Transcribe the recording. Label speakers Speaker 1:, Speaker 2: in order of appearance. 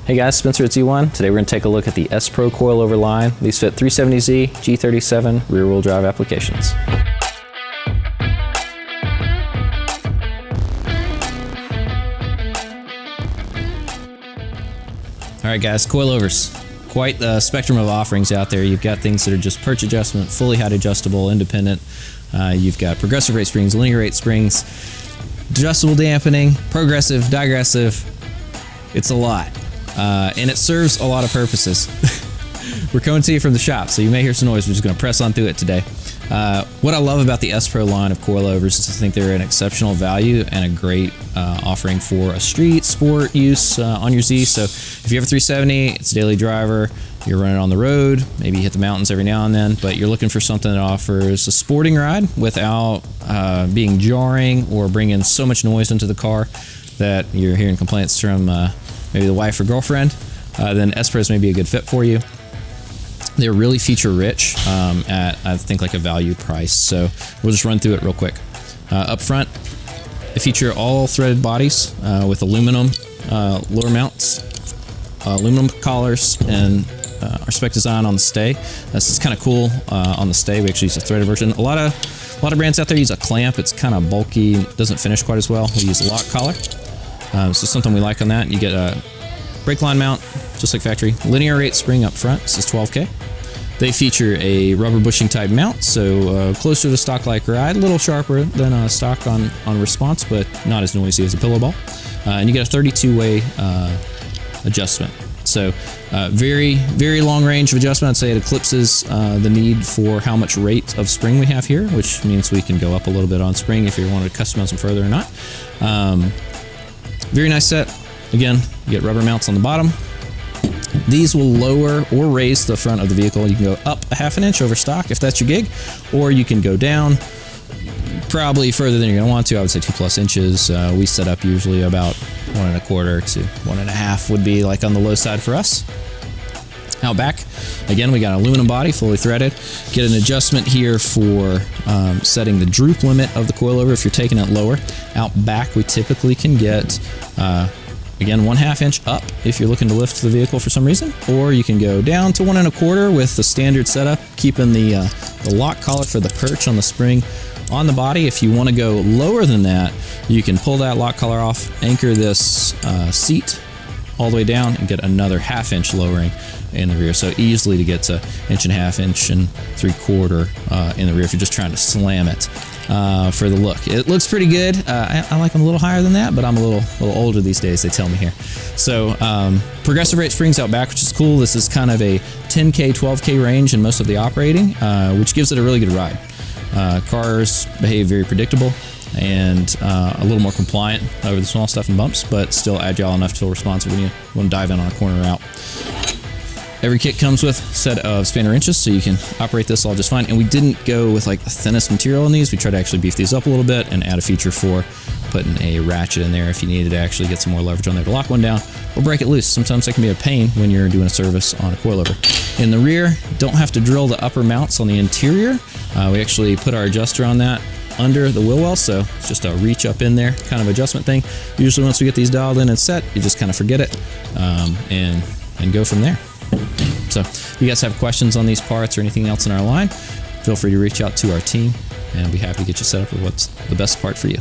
Speaker 1: Hey guys, Spencer at Z1. Today we're going to take a look at the S-Pro Coilover line. These fit 370Z, G37 rear-wheel drive applications. All right guys, coilovers. Quite the spectrum of offerings out there. You've got things that are just perch adjustment, fully height adjustable, independent. You've got progressive rate springs, linear rate springs, adjustable dampening, progressive, digressive. It's a lot. And it serves a lot of purposes. We're coming to you from the shop, so you may hear some noise. We're just going to press on through it today. What I love about the S-Pro line of coilovers is I think they're an exceptional value and a great offering for a street sport use on your Z. So if you have a 370, it's a daily driver, you're running on the road, maybe you hit the mountains every now and then, but you're looking for something that offers a sporting ride without being jarring or bringing so much noise into the car that you're hearing complaints from maybe the wife or girlfriend, then S-Pros may be a good fit for you. They're really feature rich at, I think, like a value price. So we'll just run through it real quick. Up front, they feature all threaded bodies with aluminum lower mounts, aluminum collars, and our spec design on the stay. This is kind of cool on the stay. We actually use a threaded version. A lot of brands out there use a clamp. It's kind of bulky, doesn't finish quite as well. We use a lock collar. So something we like on that. You get a brake line mount, just like factory. Linear rate spring up front. This is 12K. They feature a rubber bushing type mount, so closer to stock-like ride, a little sharper than stock on response, but not as noisy as a pillow ball. And you get a 32-way adjustment. So very, very long range of adjustment. I'd say it eclipses the need for how much rate of spring we have here, which means we can go up a little bit on spring if you want to customize them further or not. Very nice set. Again, you get rubber mounts on the bottom. These will lower or raise the front of the vehicle. You can go up a ½ inch over stock if that's your gig, or you can go down probably further than you're going to want to. I would say 2+ inches. We set up usually about 1¼ to 1½ would be like on the low side for us. Out back, again, we got an aluminum body, fully threaded. Get an adjustment here for setting the droop limit of the coilover if you're taking it lower. Out back, we typically can get, again, 1/2 inch up if you're looking to lift the vehicle for some reason, or you can go down to 1¼ with the standard setup, keeping the lock collar for the perch on the spring on the body. If you want to go lower than that, you can pull that lock collar off, anchor this seat all the way down, and get another ½ inch lowering in the rear. So easily to get to 1.5 1.75 in the rear if you're just trying to slam it for the look. It looks pretty good. I like them a little higher than that, but I'm a little older these days, they tell me here. So progressive rate springs out back, which is cool. This is kind of a 10K, 12K range in most of the operating, which gives it a really good ride. Cars behave very predictable and a little more compliant over the small stuff and bumps, but still agile enough to feel responsive when you want to dive in on a corner route. Every kit comes with a set of spanner inches, so you can operate this all just fine. And we didn't go with like the thinnest material in these. We tried to actually beef these up a little bit and add a feature for putting a ratchet in there if you needed to actually get some more leverage on there to lock one down or break it loose. Sometimes that can be a pain when you're doing a service on a coilover. In the rear, don't have to drill the upper mounts on the interior. We actually put our adjuster on that under the wheel well, so it's just a reach up in there kind of adjustment thing. Usually once we get these dialed in and set, you just kind of forget it and go from there. So if you guys have questions on these parts or anything else in our line, feel free to reach out to our team and we'll be happy to get you set up with what's the best part for you.